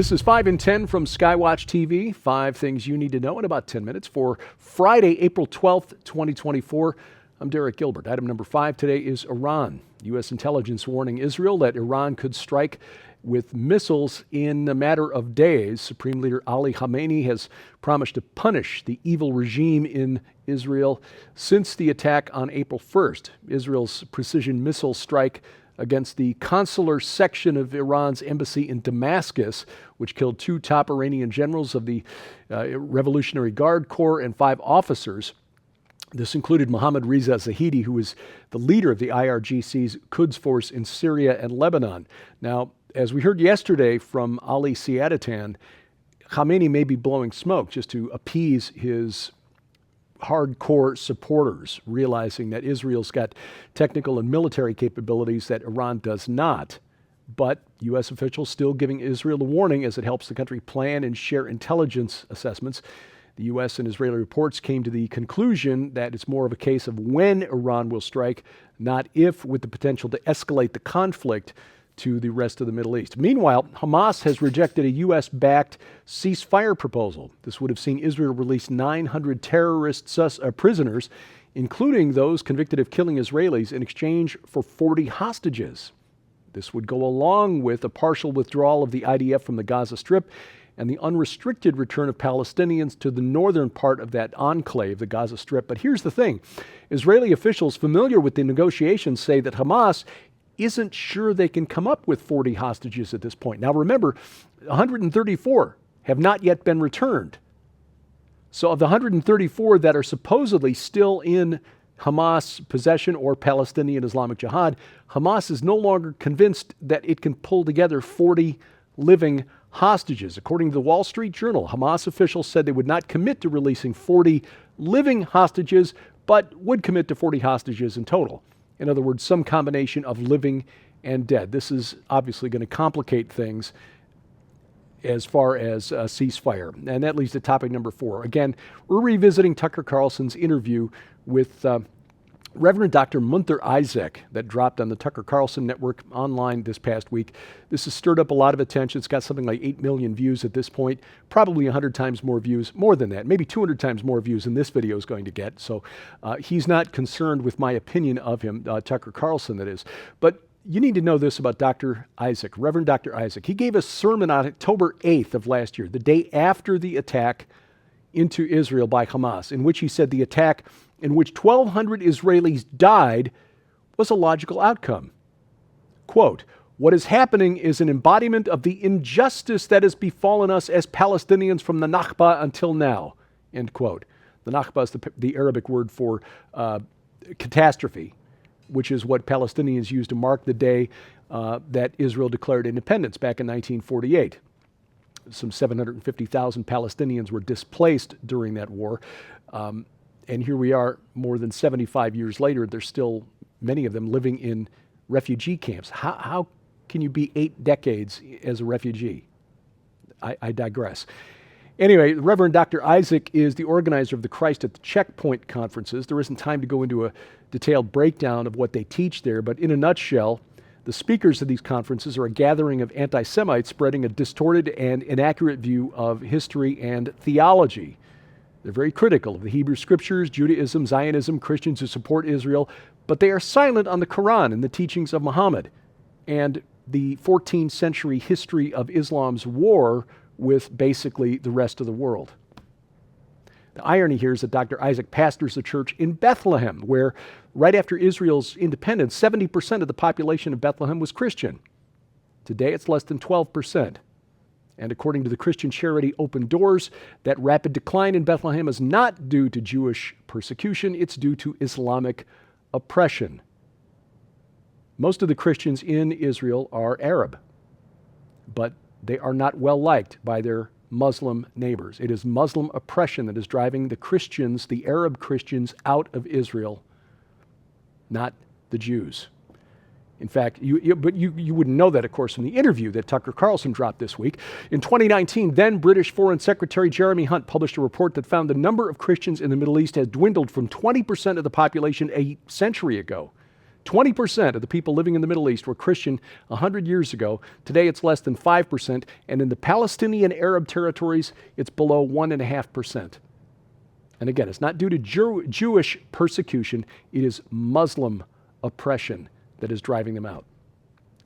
This is 5 in 10 from Skywatch TV. 5 things you need to know in about 10 minutes for Friday, April 12th, 2024. I'm Derek Gilbert. Item number 5 today is Iran. U.S. intelligence warning Israel that Iran could strike with missiles in a matter of days. Supreme Leader Ali Khamenei has promised to punish the evil regime in Israel since the attack on April 1st. Israel's precision missile strike against the consular section of Iran's embassy in Damascus, which killed 2 top Iranian generals of the Revolutionary Guard Corps and 5 officers. This included Mohammad Reza Zahidi, who is the leader of the IRGC's Quds force in Syria and Lebanon. Now, as we heard yesterday from Ali Siadatan, Khamenei may be blowing smoke just to appease his hardcore supporters, realizing that Israel's got technical and military capabilities that Iran does not. But U.S. officials still giving Israel a warning as it helps the country plan and share intelligence assessments. The U.S. and Israeli reports came to the conclusion that it's more of a case of when Iran will strike, not if, with the potential to escalate the conflict to the rest of the Middle East. Meanwhile, Hamas has rejected a U.S.-backed ceasefire proposal. This would have seen Israel release 900 terrorist prisoners, including those convicted of killing Israelis, in exchange for 40 hostages. This would go along with a partial withdrawal of the IDF from the Gaza Strip and the unrestricted return of Palestinians to the northern part of that enclave, the Gaza Strip. But here's the thing. Israeli officials familiar with the negotiations say that Hamas isn't sure they can come up with 40 hostages at this point. Now remember, 134 have not yet been returned. So of the 134 that are supposedly still in Hamas possession or Palestinian Islamic Jihad, Hamas is no longer convinced that it can pull together 40 living hostages. According to the Wall Street Journal, Hamas officials said they would not commit to releasing 40 living hostages, but would commit to 40 hostages in total. In other words, some combination of living and dead. This is obviously going to complicate things as far as a ceasefire. And that leads to topic number 4. Again, we're revisiting Tucker Carlson's interview with Reverend Dr. Munther Isaac that dropped on the Tucker Carlson network online this past week. This has stirred up a lot of attention. It's got something like 8 million views at this point, probably 100 times more views, more than that, maybe 200 times more views than this video is going to get. So he's not concerned with my opinion of him, Tucker Carlson that is. But you need to know this about Dr. Isaac, Reverend Dr. Isaac. He gave a sermon on October 8th of last year, the day after the attack into Israel by Hamas, in which he said the attack in which 1,200 Israelis died was a logical outcome. Quote, "What is happening is an embodiment of the injustice that has befallen us as Palestinians from the Nakba until now." End quote. The Nakba is the Arabic word for catastrophe, which is what Palestinians used to mark the day that Israel declared independence back in 1948. Some 750,000 Palestinians were displaced during that war. And here we are more than 75 years later. There's still many of them living in refugee camps. How can you be 8 decades as a refugee? I digress. Anyway, Reverend Dr. Isaac is the organizer of the Christ at the Checkpoint conferences. There isn't time to go into a detailed breakdown of what they teach there, but in a nutshell, the speakers of these conferences are a gathering of anti-Semites spreading a distorted and inaccurate view of history and theology. They're very critical of the Hebrew Scriptures, Judaism, Zionism, Christians who support Israel, but they are silent on the Quran and the teachings of Muhammad and the 14th century history of Islam's war with basically the rest of the world. The irony here is that Dr. Isaac pastors a church in Bethlehem, where right after Israel's independence, 70% of the population of Bethlehem was Christian. Today, it's less than 12%. And according to the Christian charity Open Doors, that rapid decline in Bethlehem is not due to Jewish persecution, it's due to Islamic oppression. Most of the Christians in Israel are Arab, but they are not well liked by their Muslim neighbors. It is Muslim oppression that is driving the Christians, the Arab Christians, out of Israel, not the Jews. In fact, you wouldn't know that, of course, from the interview that Tucker Carlson dropped this week. In 2019, then British Foreign Secretary Jeremy Hunt published a report that found the number of Christians in the Middle East has dwindled from 20% of the population a century ago 20% of the people living in the Middle East were Christian 100 years ago. Today it's less than 5%, and in the Palestinian Arab territories, it's below 1.5%. And again, it's not due to Jewish persecution, it is Muslim oppression that is driving them out.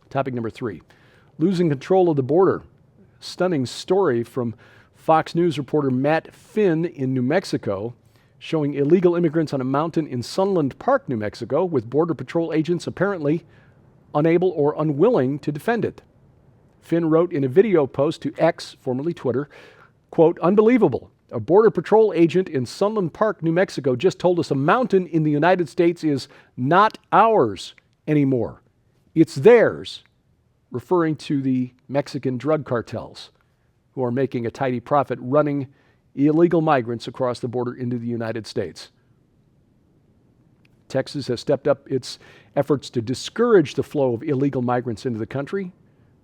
Topic number 3, losing control of the border. Stunning story from Fox News reporter Matt Finn in New Mexico, showing illegal immigrants on a mountain in Sunland Park, New Mexico, with Border Patrol agents apparently unable or unwilling to defend it. Finn wrote in a video post to X, formerly Twitter, quote, "Unbelievable. A Border Patrol agent in Sunland Park, New Mexico just told us a mountain in the United States is not ours anymore. It's theirs," referring to the Mexican drug cartels who are making a tidy profit running illegal migrants across the border into the United States. Texas has stepped up its efforts to discourage the flow of illegal migrants into the country.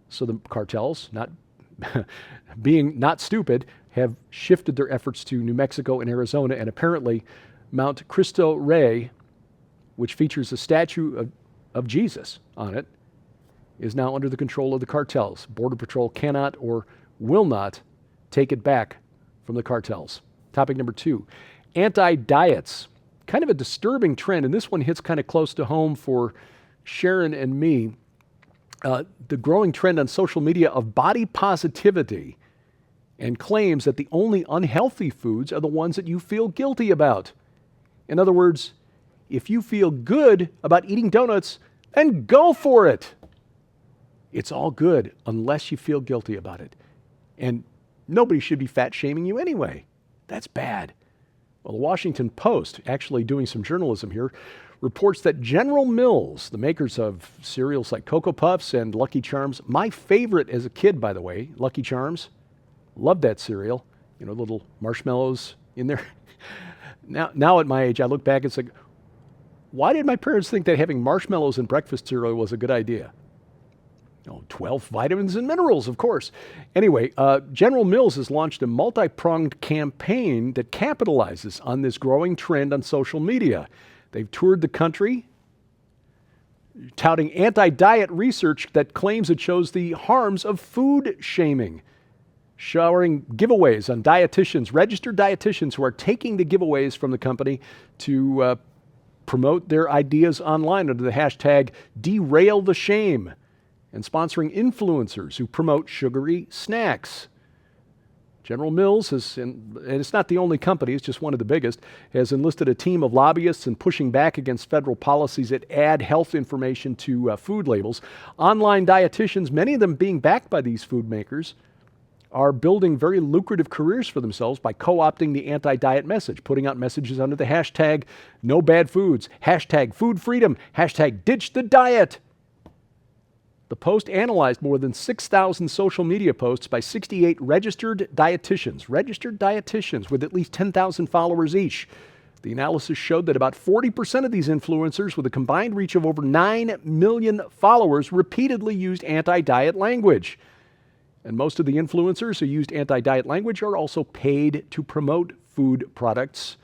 So the cartels, not being not stupid, have shifted their efforts to New Mexico and Arizona, and apparently Mount Cristo Rey, which features a statue of Jesus on it, is now under the control of the cartels. Border Patrol cannot or will not take it back from the cartels. Topic number 2, anti-diets. Kind of a disturbing trend, and this one hits kind of close to home for Sharon and me. The growing trend on social media of body positivity and claims that the only unhealthy foods are the ones that you feel guilty about. In other words, if you feel good about eating donuts, then go for it. It's all good unless you feel guilty about it. And nobody should be fat shaming you anyway. That's bad. Well, the Washington Post, actually doing some journalism here, reports that General Mills, the makers of cereals like Cocoa Puffs and Lucky Charms, my favorite as a kid, by the way, Lucky Charms, loved that cereal, little marshmallows in there. Now at my age, I look back and it's like, why did my parents think that having marshmallows in breakfast cereal was a good idea? 12 vitamins and minerals, of course. Anyway, General Mills has launched a multi-pronged campaign that capitalizes on this growing trend on social media. They've toured the country touting anti-diet research that claims it shows the harms of food shaming, showering giveaways on dietitians, registered dietitians who are taking the giveaways from the company to promote their ideas online under the hashtag Derail the Shame, and sponsoring influencers who promote sugary snacks. General Mills has, and it's not the only company, it's just one of the biggest, has enlisted a team of lobbyists in pushing back against federal policies that add health information to food labels. Online dietitians, many of them being backed by these food makers, are building very lucrative careers for themselves by co-opting the anti-diet message, putting out messages under the hashtag no bad foods, hashtag food freedom, hashtag ditch the diet. The Post analyzed more than 6,000 social media posts by 68 registered dietitians with at least 10,000 followers each. The analysis showed that about 40% of these influencers with a combined reach of over 9 million followers repeatedly used anti-diet language. And most of the influencers who used anti-diet language are also paid to promote food products,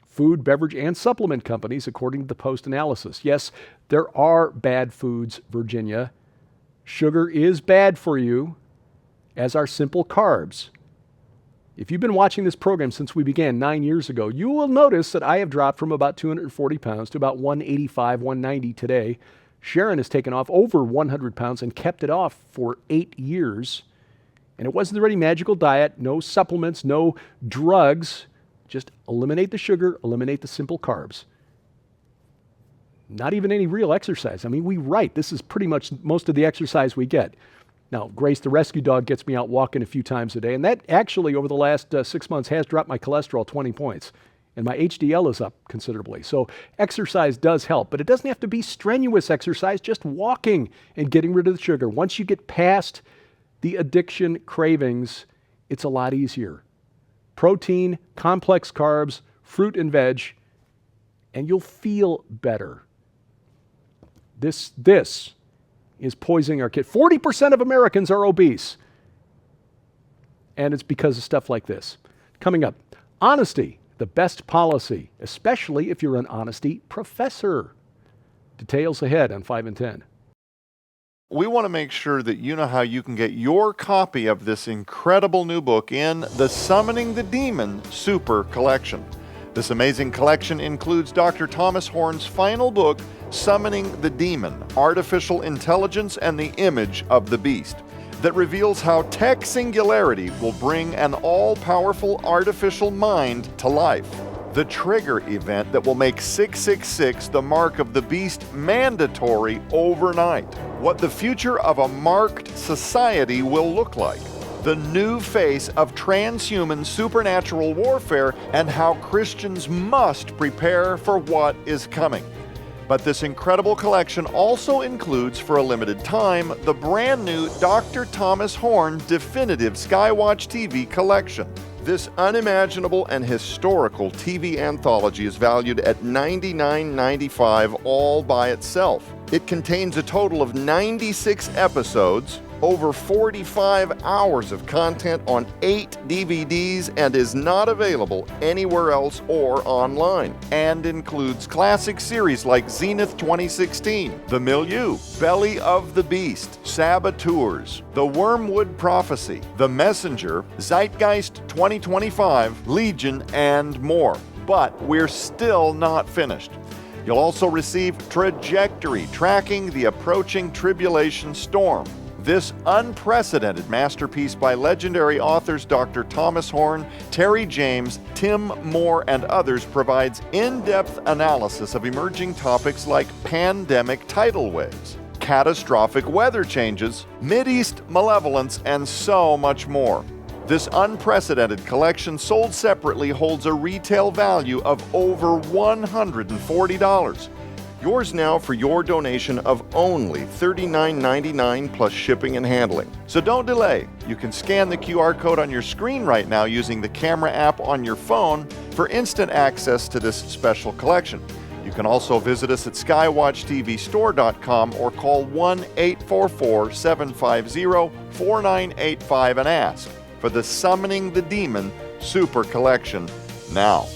food, beverage, and supplement companies, according to the Post analysis. Yes, there are bad foods, Virginia. Sugar is bad for you, as are simple carbs. If you've been watching this program since we began 9 years ago, you will notice that I have dropped from about 240 pounds to about 185, 190 today. Sharon has taken off over 100 pounds and kept it off for 8 years. And it wasn't any magical diet, no supplements, no drugs. Just eliminate the sugar, eliminate the simple carbs. Not even any real exercise. I mean, we write. This is pretty much most of the exercise we get. Now, Grace, the rescue dog, gets me out walking a few times a day, and that actually, over the last 6 months, has dropped my cholesterol 20 points, and my HDL is up considerably. So exercise does help, but it doesn't have to be strenuous exercise, just walking and getting rid of the sugar. Once you get past the addiction cravings, it's a lot easier. Protein, complex carbs, fruit and veg, and you'll feel better. This is poisoning our kids. 40% of Americans are obese. And it's because of stuff like this. Coming up, honesty, the best policy, especially if you're an honesty professor. Details ahead on 5 and 10. We want to make sure that you know how you can get your copy of this incredible new book in the Summoning the Demon Super Collection. This amazing collection includes Dr. Thomas Horn's final book, Summoning the Demon, Artificial Intelligence and the Image of the Beast, that reveals how tech singularity will bring an all-powerful artificial mind to life. The trigger event that will make 666, the mark of the beast, mandatory overnight. What the future of a marked society will look like. The new face of transhuman supernatural warfare and how Christians must prepare for what is coming. But this incredible collection also includes, for a limited time, the brand new Dr. Thomas Horn Definitive Skywatch TV collection. This unimaginable and historical TV anthology is valued at $99.95 all by itself. It contains a total of 96 episodes, over 45 hours of content on 8 DVDs, and is not available anywhere else or online, and includes classic series like Zenith 2016, The Milieu, Belly of the Beast, Saboteurs, The Wormwood Prophecy, The Messenger, Zeitgeist 2025, Legion, and more. But we're still not finished. You'll also receive Trajectory, Tracking the Approaching Tribulation Storm. This unprecedented masterpiece by legendary authors Dr. Thomas Horn, Terry James, Tim Moore, and others provides in-depth analysis of emerging topics like pandemic tidal waves, catastrophic weather changes, Mideast malevolence, and so much more. This unprecedented collection, sold separately, holds a retail value of over $140. Yours now for your donation of only $39.99 plus shipping and handling. So don't delay. You can scan the QR code on your screen right now using the camera app on your phone for instant access to this special collection. You can also visit us at skywatchtvstore.com or call 1-844-750-4985 and ask for the Summoning the Demon Super Collection now.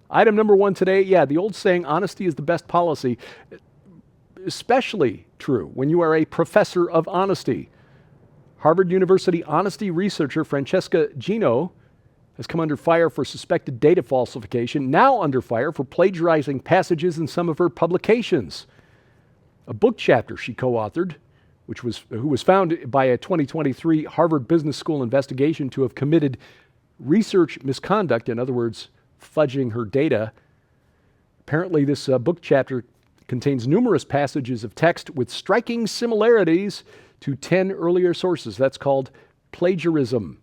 Item number 1 today, the old saying, honesty is the best policy, especially true when you are a professor of honesty. Harvard University honesty researcher Francesca Gino has come under fire for suspected data falsification, now under fire for plagiarizing passages in some of her publications. A book chapter she co-authored, who was found by a 2023 Harvard Business School investigation to have committed research misconduct, in other words, fudging her data. Apparently, this book chapter contains numerous passages of text with striking similarities to 10 earlier sources. That's called plagiarism.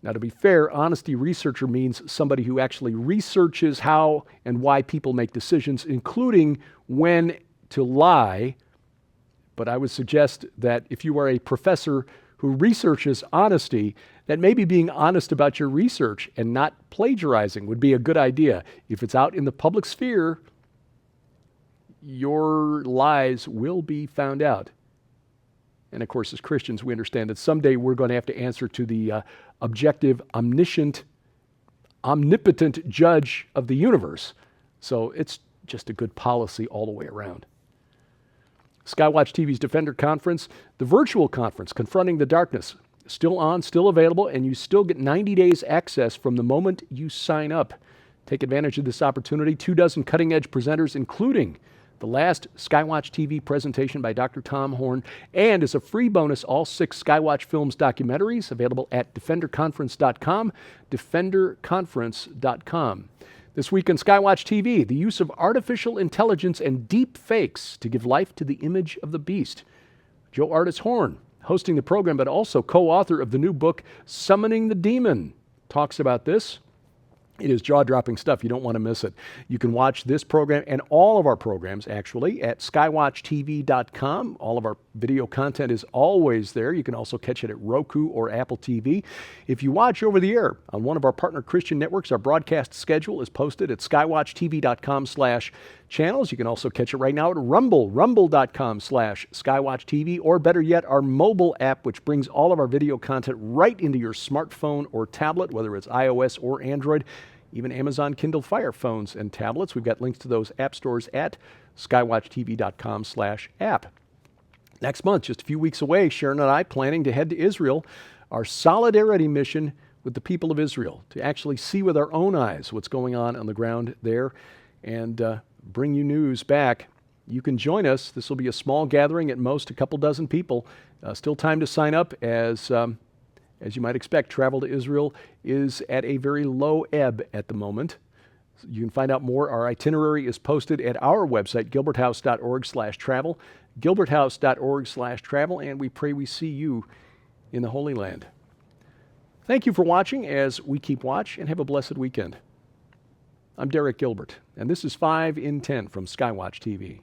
Now, to be fair, honesty researcher means somebody who actually researches how and why people make decisions, including when to lie. But I would suggest that if you are a professor who researches honesty, that maybe being honest about your research and not plagiarizing would be a good idea. If it's out in the public sphere, your lies will be found out. And of course, as Christians, we understand that someday we're going to have to answer to the objective, omniscient, omnipotent judge of the universe. So it's just a good policy all the way around. Skywatch TV's Defender Conference, the virtual conference, Confronting the Darkness, still on, still available, and you still get 90 days access from the moment you sign up. Take advantage of this opportunity. 24 cutting-edge presenters, including the last Skywatch TV presentation by Dr. Tom Horn, and as a free bonus, all 6 Skywatch Films documentaries available at defenderconference.com, defenderconference.com. This week on Skywatch TV, the use of artificial intelligence and deep fakes to give life to the image of the beast. Joe Artis Horn, hosting the program, but also co-author of the new book, Summoning the Demon, talks about this. It is jaw-dropping stuff. You don't want to miss it. You can watch this program and all of our programs, actually, at skywatchtv.com. All of our video content is always there. You can also catch it at Roku or Apple TV. If you watch over the air on one of our partner Christian networks, our broadcast schedule is posted at skywatchtv.com/channels. You can also catch it right now at Rumble, rumble.com/skywatchtv, or better yet, our mobile app, which brings all of our video content right into your smartphone or tablet, whether it's iOS or Android. even Amazon Kindle Fire phones and tablets. We've got links to those app stores at skywatchtv.com/app. Next month, just a few weeks away, Sharon and I planning to head to Israel, our solidarity mission with the people of Israel, to actually see with our own eyes what's going on the ground there and bring you news back. You can join us. This will be a small gathering, at most a couple dozen people. Still time to sign up as you might expect, travel to Israel is at a very low ebb at the moment. You can find out more. Our itinerary is posted at our website, gilberthouse.org/travel, gilberthouse.org/travel, and we pray we see you in the Holy Land. Thank you for watching as we keep watch, and have a blessed weekend. I'm Derek Gilbert, and this is 5 in 10 from Skywatch TV.